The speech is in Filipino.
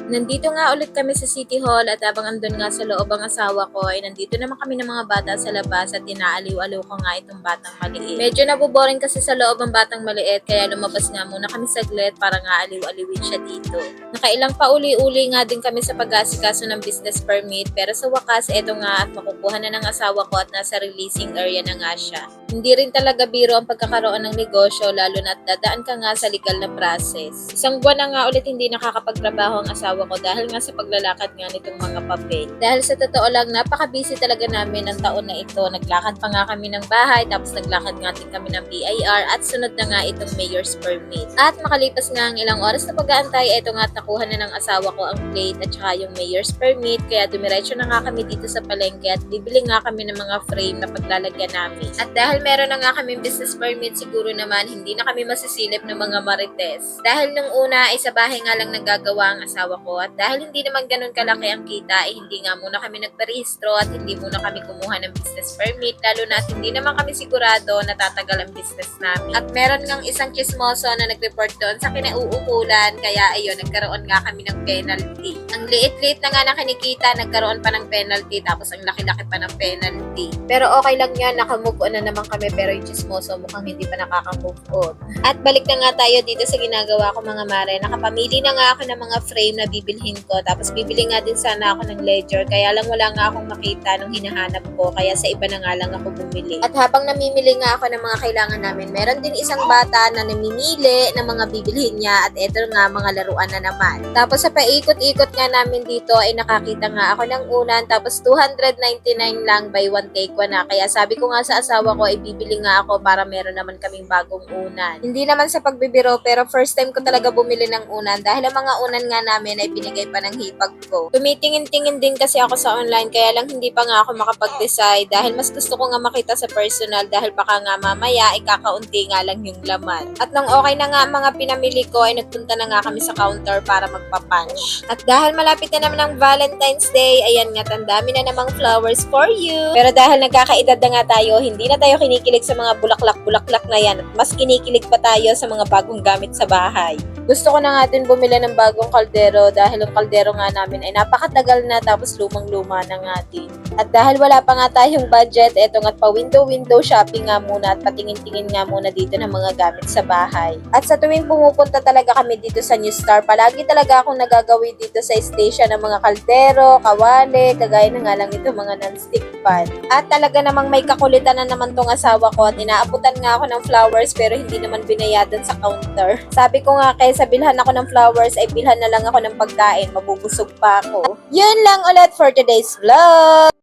Nandito nga ulit kami sa City Hall at habang andun nga sa loob ang asawa ko ay nandito naman kami ng mga bata sa labas at inaaliw-aliw ko nga itong batang maliit. Medyo naboboring kasi sa loob ang batang maliit kaya lumabas nga muna kami saglit para nga aliw-aliwin siya dito. Nakailang pauli-uli nga din kami sa pag-asikaso ng business permit pero sa wakas eto nga at makukuha na ng asawa ko at nasa releasing area na nga siya. Hindi rin talaga biro ang pagkakaroon ng negosyo lalo na at dadaan ka nga sa legal na process. Isang buwan na nga ulit hindi nakakapagtrabaho ang asawa ko dahil nga sa paglalakad nga nitong mga papel. Dahil sa totoo lang, napaka-busy talaga namin ng taon na ito. Naglakad pa nga kami ng bahay, tapos naglakad nga din kami ng BIR at sunod na nga itong mayor's permit. At makalipas nga ang ilang oras na pag-aantay, eto nga at nakuha na ng asawa ko ang plate at saka yung mayor's permit. Kaya dumiretso na nga kami dito sa palengke at bibili nga kami ng mga frame na paglalagyan namin. At dahil meron na nga kami business permit, siguro naman hindi na kami masisilip ng mga marites. Dahil nung una ay sa bahay nga lang nagagawa ang asawa ko at dahil hindi naman ganun kalaki ang kita ay hindi nga muna kami nagparehistro at hindi muna kami kumuha ng business permit lalo na at hindi naman kami sigurado na tatagal ang business namin. At meron ngang isang chismoso na nag-report doon sa kinauukulan kaya ayun nagkaroon nga kami ng penalty. Ang liit-liit na nga na kinikita nagkaroon pa ng penalty tapos ang laki-laki pa ng penalty. Pero okay lang yan, nakamove on na naman kami pero yung chismoso mukhang hindi pa nakaka-move on. At balik na nga tayo dito sa ginagawa ko mga mare. Nakapamili na nga ako ng mga frame na bibilhin ko. Tapos bibili nga din sana ako ng ledger. Kaya lang wala nga akong makita nung hinahanap ko. Kaya sa iba na nga lang ako bumili. At habang namimili nga ako ng mga kailangan namin, meron din isang bata na namimili ng mga bibilhin niya. At eto nga mga laruan na naman. Tapos sa paikot-ikot nga namin dito ay nakakita nga ako ng unan. Tapos 299 lang by one take one na. Kaya sabi ko nga sa asawa ko ay bibili nga ako para meron naman kaming bagong unan. Hindi naman sa pagbibiro pero first time ko talaga bumili ng unan dahil ang mga unan nga namin ay binigay pa ng hipag ko. Tumitingin-tingin din kasi ako sa online kaya lang hindi pa nga ako makapag-decide dahil mas gusto ko nga makita sa personal dahil baka nga mamaya ay kakaunti nga lang yung laman. At nung okay na nga ang mga pinamili ko ay nagpunta na nga kami sa counter para magpa-punch. At dahil malapit na naman ang Valentine's Day, ayan nga tandami na namang flowers for you. Pero dahil nagkakaedad na nga tayo, hindi na tayo kinikilig sa mga bulaklak-bulaklak na yan at mas kinikilig pa tayo sa mga bagong gamit sa bahay. Gusto ko na nga din bumili ng bagong kaldero dahil yung kaldero nga namin ay napakatagal na tapos lumang-luma na nga din. At dahil wala pa nga tayong budget, eto nga't pa window-window shopping nga muna at patingin-tingin nga muna dito ng mga gamit sa bahay. At sa tuwing pumupunta talaga kami dito sa New Star, palagi talaga akong nagagawin dito sa station ng mga kaldero, kawali, kagaya na nga lang ito mga non-stick pan. At talaga namang may kakulitan na naman tong asawa ko at inaabutan nga ako ng flowers pero hindi naman binayadan sa counter. Sabi ko nga kaysa bilhan ako ng flowers ay bilhan na lang ako ng pagkain, mabubusog pa ako. Yun lang ulit for today's vlog!